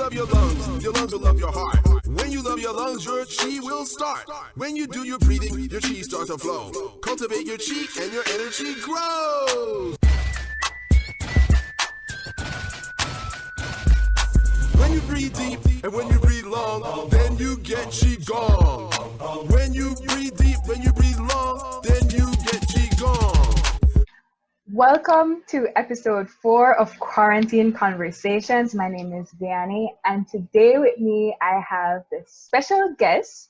love your lungs will love your heart. When you love your lungs, your chi will start. When you do your breathing, your chi starts to flow. Cultivate your chi and your energy grows. When you breathe deep and when you breathe long, then you get Qigong. When you breathe deep, when you breathe long, then you get Qigong. Welcome to episode 4 of Quarantine Conversations. My name is Vianney, and today with me I have this special guest,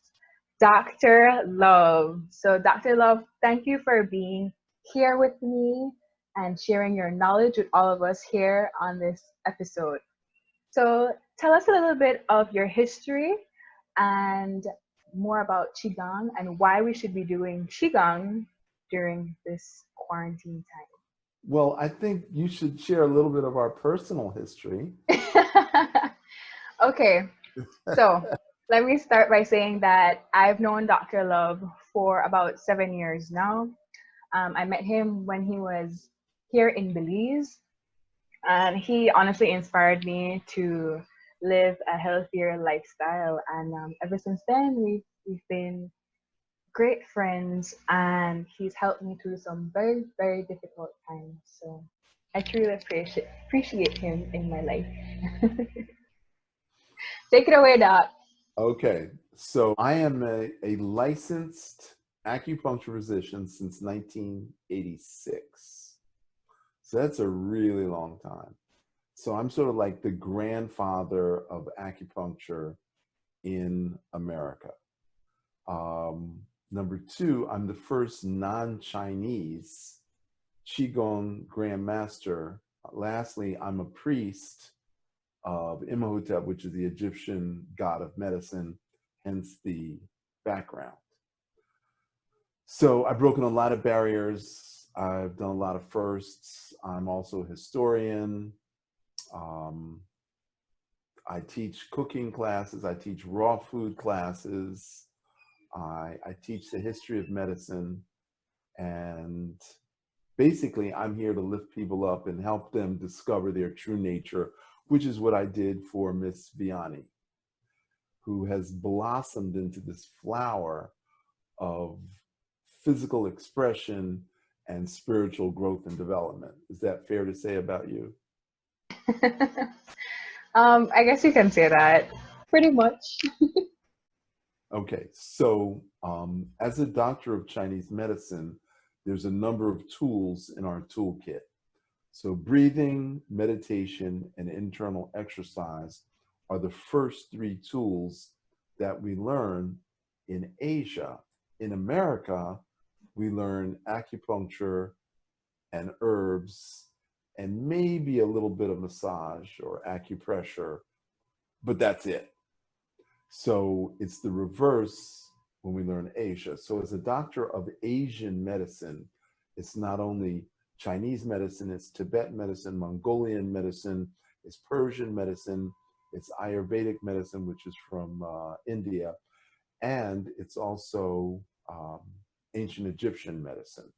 Dr. Love. So, Dr. Love, thank you for being here with me and sharing your knowledge with all of us here on this episode. So, tell us a little bit of your history and more about Qigong and why we should be doing Qigong during this quarantine time. Well, I think you should share a little bit of our personal history. Okay, so let me start by saying that I've known Dr. Love for about 7 years now. I met him when he was here in Belize, and he honestly inspired me to live a healthier lifestyle. And ever since then, we've been great friends, and he's helped me through some very, very difficult times. So I truly appreciate him in my life. Take it away, Doc. Okay, so I am a licensed acupuncture physician since 1986. So that's a really long time. So I'm sort of like the grandfather of acupuncture in America. Number 2, I'm the first non-Chinese Qigong Grandmaster. Lastly, I'm a priest of Imhotep, which is the Egyptian god of medicine, hence the background. So I've broken a lot of barriers. I've done a lot of firsts. I'm also a historian. I teach cooking classes. I teach raw food classes. I teach the history of medicine, and basically I'm here to lift people up and help them discover their true nature, which is what I did for Miss Vianney, who has blossomed into this flower of physical expression and spiritual growth and development. Is that fair to say about you? I guess you can say that. Pretty much. Okay, so as a doctor of Chinese medicine, there's a number of tools in our toolkit. So breathing, meditation, and internal exercise are the first 3 tools that we learn in Asia. In America, we learn acupuncture and herbs and maybe a little bit of massage or acupressure, but that's it. So it's the reverse when we learn Asia. So as a doctor of Asian medicine, it's not only Chinese medicine, it's Tibetan medicine, Mongolian medicine, it's Persian medicine, it's Ayurvedic medicine, which is from India, and it's also ancient Egyptian medicine.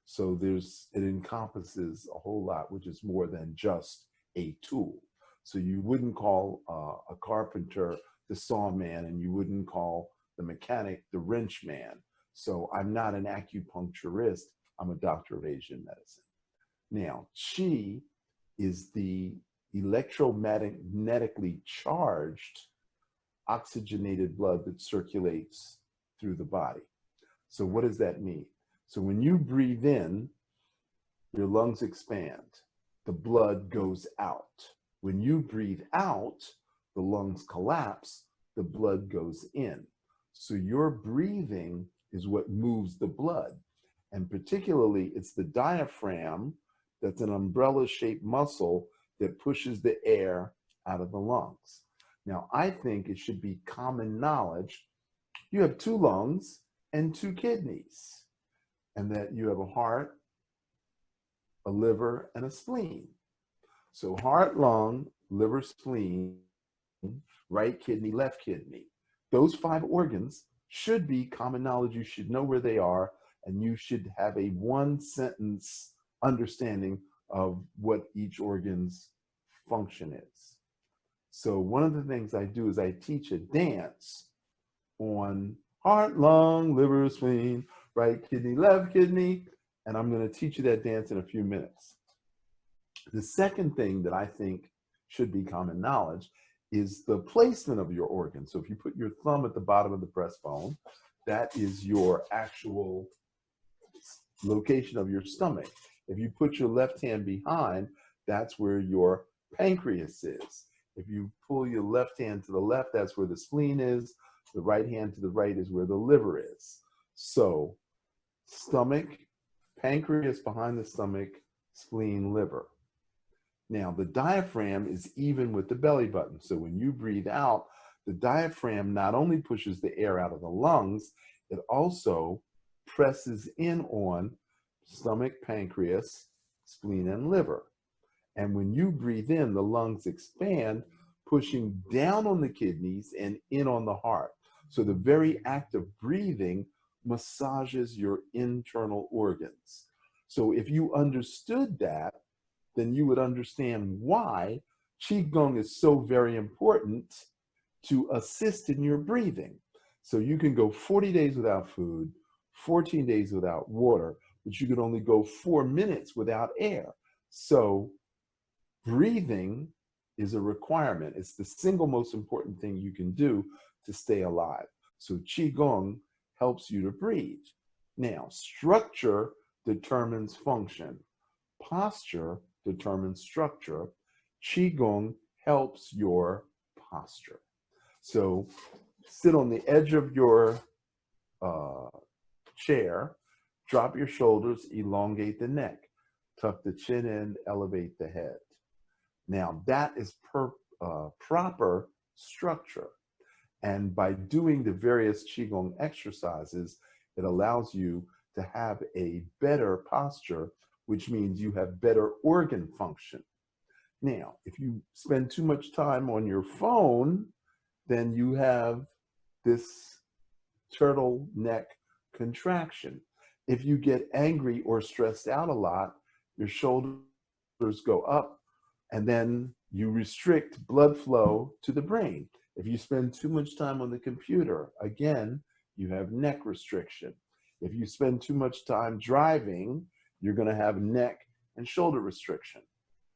So it encompasses a whole lot, which is more than just a tool. So you wouldn't call a carpenter the saw man, and you wouldn't call the mechanic the wrench man. So I'm not an acupuncturist, I'm a doctor of Asian medicine. Now, Qi is the electromagnetically charged oxygenated blood that circulates through the body. So what does that mean? So when you breathe in, your lungs expand, the blood goes out. When you breathe out, the lungs collapse, the blood goes in. So your breathing is what moves the blood. And particularly, it's the diaphragm that's an umbrella-shaped muscle that pushes the air out of the lungs. Now, I think it should be common knowledge. You have 2 lungs and 2 kidneys, and that you have a heart, a liver, and a spleen. So heart, lung, liver, spleen, right kidney, left kidney. Those 5 organs should be common knowledge. You should know where they are, and you should have a 1-sentence understanding of what each organ's function is. So one of the things I do is I teach a dance on heart, lung, liver, spleen, right kidney, left kidney, and I'm going to teach you that dance in a few minutes. The second thing that I think should be common knowledge is the placement of your organ. So if you put your thumb at the bottom of the breastbone, that is your actual location of your stomach. If you put your left hand behind, that's where your pancreas is. If you pull your left hand to the left, that's where the spleen is. The right hand to the right is where the liver is. So stomach, pancreas behind the stomach, spleen, liver. Now the diaphragm is even with the belly button. So when you breathe out, the diaphragm not only pushes the air out of the lungs, it also presses in on stomach, pancreas, spleen, and liver. And when you breathe in, the lungs expand, pushing down on the kidneys and in on the heart. So the very act of breathing massages your internal organs. So if you understood that, then you would understand why Qigong is so very important to assist in your breathing. So you can go 40 days without food, 14 days without water, but you could only go 4 minutes without air. So breathing is a requirement. It's the single most important thing you can do to stay alive. So Qigong helps you to breathe. Now, structure determines function. Posture determines structure. Qigong helps your posture. So sit on the edge of your chair, drop your shoulders, elongate the neck, tuck the chin in, elevate the head. Now that is proper structure. And by doing the various Qigong exercises, it allows you to have a better posture, which means you have better organ function. Now, if you spend too much time on your phone, then you have this turtleneck contraction. If you get angry or stressed out a lot, your shoulders go up, and then you restrict blood flow to the brain. If you spend too much time on the computer, again, you have neck restriction. If you spend too much time driving, you're going to have neck and shoulder restriction.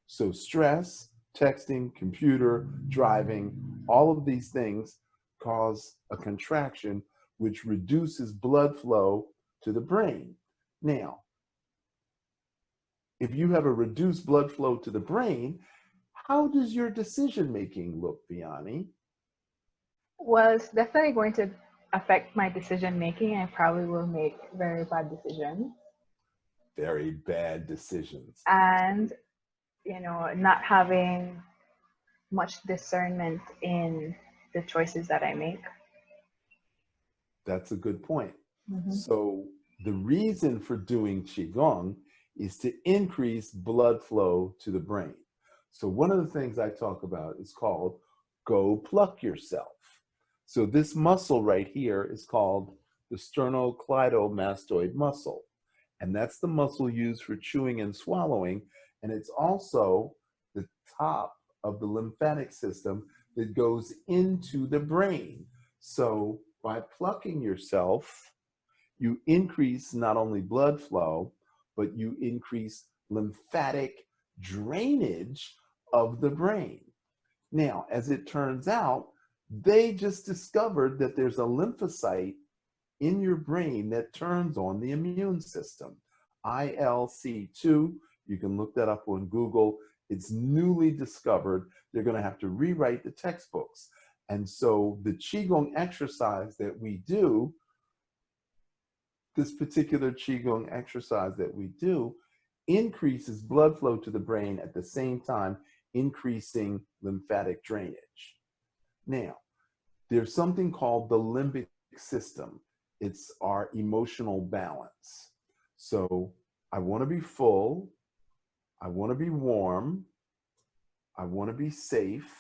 So stress, texting, computer, driving, all of these things cause a contraction which reduces blood flow to the brain. Now, if you have a reduced blood flow to the brain, how does your decision making look, Vianney? Well, it's definitely going to affect my decision making. I probably will make very bad decisions. Very bad decisions. And, not having much discernment in the choices that I make. That's a good point. Mm-hmm. So the reason for doing Qigong is to increase blood flow to the brain. So one of the things I talk about is called go pluck yourself. So this muscle right here is called the sternocleidomastoid muscle. And that's the muscle used for chewing and swallowing. And it's also the top of the lymphatic system that goes into the brain. So by plucking yourself, you increase not only blood flow, but you increase lymphatic drainage of the brain. Now, as it turns out, they just discovered that there's a lymphocyte in your brain that turns on the immune system. ILC2, you can look that up on Google. It's newly discovered. They're going to have to rewrite the textbooks. And so the Qigong exercise that we do, this particular Qigong exercise that we do, increases blood flow to the brain at the same time increasing lymphatic drainage. Now, there's something called the limbic system. It's our emotional balance. So I want to be full, I want to be warm, I want to be safe,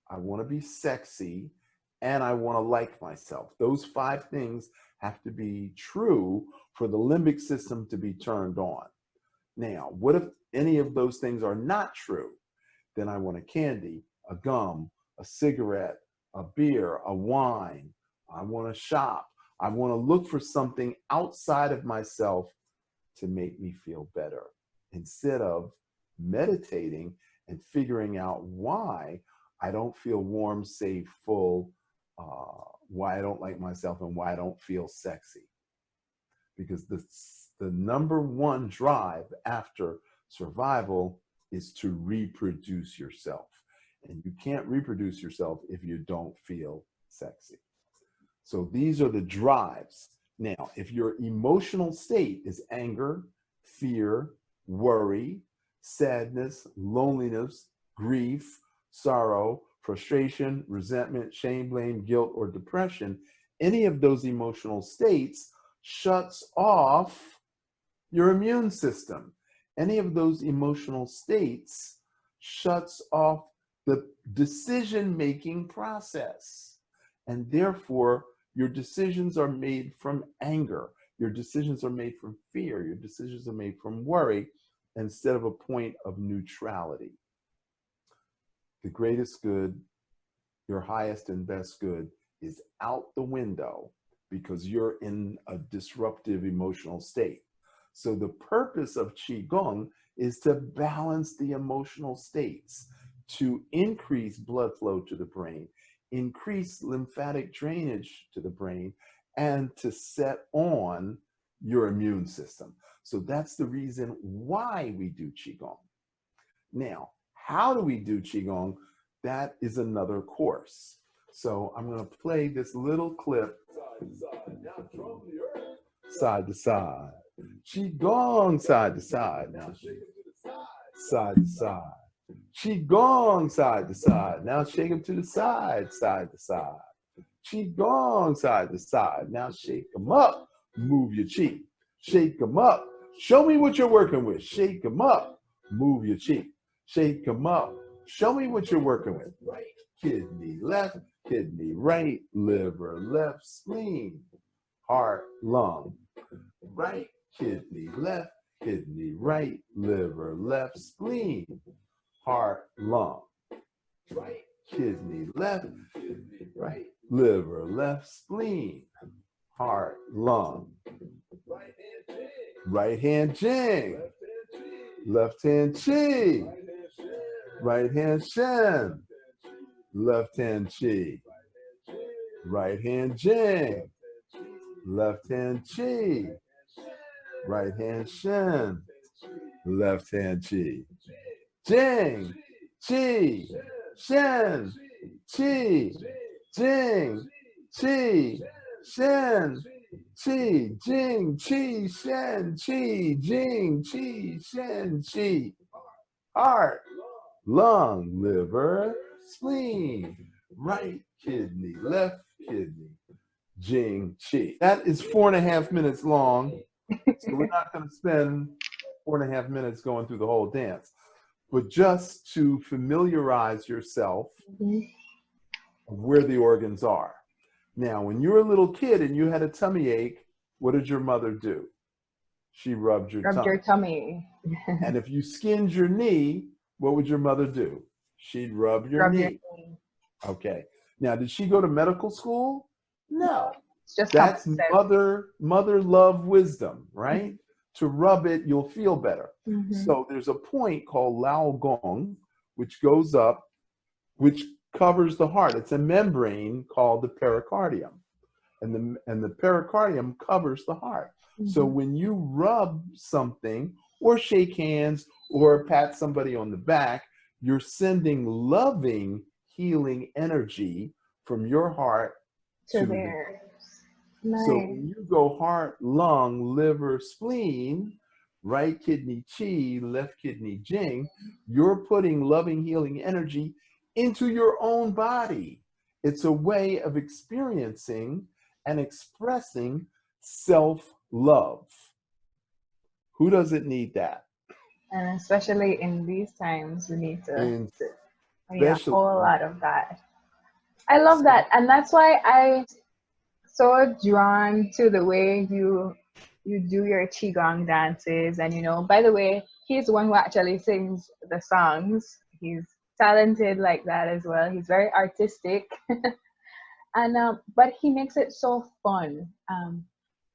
I want to be sexy, and I want to like myself. Those 5 things have to be true for the limbic system to be turned on. Now, what if any of those things are not true? Then I want a candy, a gum, a cigarette, a beer, a wine. I want to shop. I want to look for something outside of myself to make me feel better, instead of meditating and figuring out why I don't feel warm, safe, full, why I don't like myself, and why I don't feel sexy. Because the number one drive after survival is to reproduce yourself. And you can't reproduce yourself if you don't feel sexy. So these are the drives. Now, if your emotional state is anger, fear, worry, sadness, loneliness, grief, sorrow, frustration, resentment, shame, blame, guilt, or depression, any of those emotional states shuts off your immune system. Any of those emotional states shuts off the decision-making process. And therefore, your decisions are made from anger. Your decisions are made from fear. Your decisions are made from worry, instead of a point of neutrality. The greatest good, your highest and best good, is out the window because you're in a disruptive emotional state. So the purpose of Qigong is to balance the emotional states, to increase blood flow to the brain, increase lymphatic drainage to the brain, and to set on your immune system. So that's the reason why we do Qigong. Now, how do we do Qigong? That is another course. So I'm going to play this little clip. Side to side. Qigong, side to side. Now shake it to the side. Side to side. Qigong, side to side. Now shake them to the side, side to side. Qigong, side to side. Now shake them up. Move your cheek. Shake them up. Show me what you're working with. Shake them up. Move your cheek. Shake them up. Show me what you're working with. Right kidney left, kidney right, liver left, spleen, heart, lung. Right kidney left, kidney right, liver left, spleen, heart, lung. Right kidney left, kidney right, liver left, spleen, heart, lung. Right hand jing. Left hand chi. Right hand shen. Left hand chi. Right hand jing. Left hand chi. Right hand shen. Left hand chi. Jing. Chi. Shen. Chi. Jing. Chi. Shen. Chi, jing, chi, shen, chi, jing, chi, shen, chi. Heart, lung, liver, spleen, right kidney, left kidney, jing, chi. That is 4.5 minutes long. So we're not going to spend 4.5 minutes going through the whole dance, but just to familiarize yourself of where the organs are. Now, when you were a little kid and you had a tummy ache, what did your mother do? She rubbed your tummy. And if you skinned your knee, what would your mother do? She'd rub your knee. Okay. Now, did she go to medical school? No. It's just that's mother love wisdom, right? To rub it, you'll feel better. So there's a point called Lao Gong, which goes up, which covers the heart. It's a membrane called the pericardium, and the pericardium covers the heart. So when you rub something or shake hands or pat somebody on the back, you're sending loving, healing energy from your heart to theirs. Nice. So when you go heart, lung, liver, spleen, right kidney chi, left kidney jing, you're putting loving, healing energy into your own body. It's a way of experiencing and expressing self-love. Who doesn't need that? And especially in these times, we need to a whole lot of that. I love that. And that's why I'm so drawn to the way you do your Qigong dances. And, you know, by the way, he's the one who actually sings the songs. He's talented like that as well. He's very artistic. And but he makes it so fun.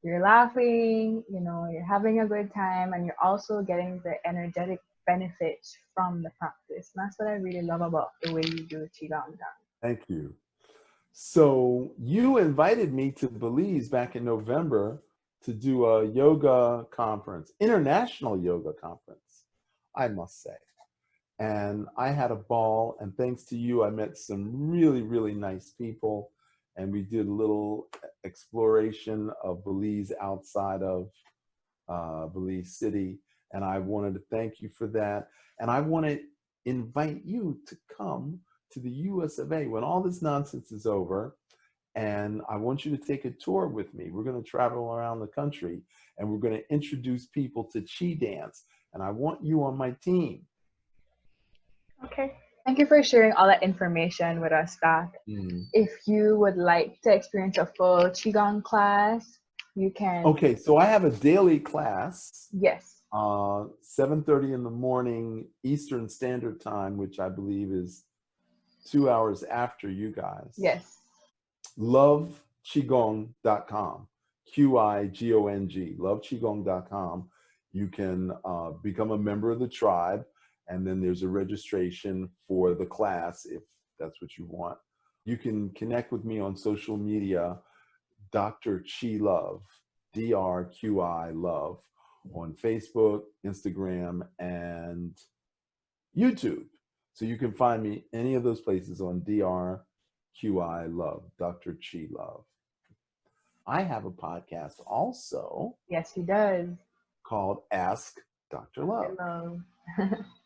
You're laughing, you know, you're having a good time, and you're also getting the energetic benefits from the practice. And that's what I really love about the way you do Qigong. Thank you. So you invited me to Belize back in November to do a yoga conference, international yoga conference, I must say. And I had a ball, and thanks to you, I met some really, really nice people. And we did a little exploration of Belize outside of Belize City. And I wanted to thank you for that. And I want to invite you to come to the US of A when all this nonsense is over. And I want you to take a tour with me. We're going to travel around the country, and we're going to introduce people to Qi dance. And I want you on my team. Okay. Thank you for sharing all that information with us, Doc. If you would like to experience a full Qigong class, you can. Okay, so I have a daily class. Yes. 7:30 in the morning Eastern Standard Time, which I believe is 2 hours after you guys. Yes. LoveQigong.com. QIGONG. LoveQigong.com. You can become a member of the tribe. And then there's a registration for the class if that's what you want. You can connect with me on social media, Dr. Qi Love, DRQI Love, on Facebook, Instagram, and YouTube. So you can find me any of those places on DRQI Love, Dr. Qi Love. I have a podcast also. Yes, he does. Called Ask Dr. Love. Hello.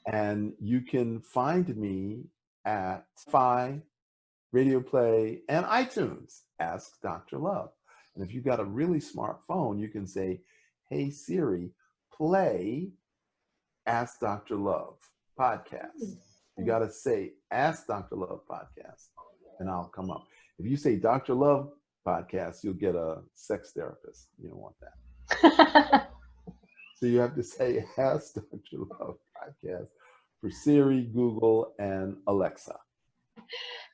And you can find me at Spotify, Radio Play, and iTunes. Ask Dr. Love. And if you've got a really smart phone, you can say, "Hey Siri, play Ask Dr. Love podcast." You got to say Ask Dr. Love podcast, and I'll come up. If you say Dr. Love podcast, you'll get a sex therapist. You don't want that. So you have to say Ask Dr. Love podcast for Siri, Google, and Alexa.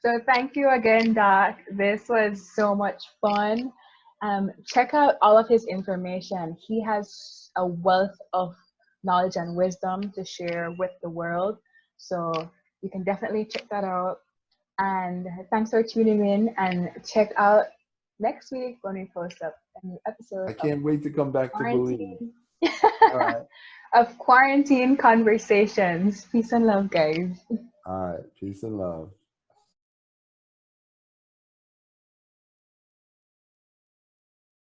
So thank you again, Doc. This was so much fun. Check out all of his information. He has a wealth of knowledge and wisdom to share with the world. So you can definitely check that out. And thanks for tuning in, and check out next week when we post up a new episode. I can't wait to come back to Belize. All right. Of Quarantine Conversations. Peace and love, guys. All right. Peace and love.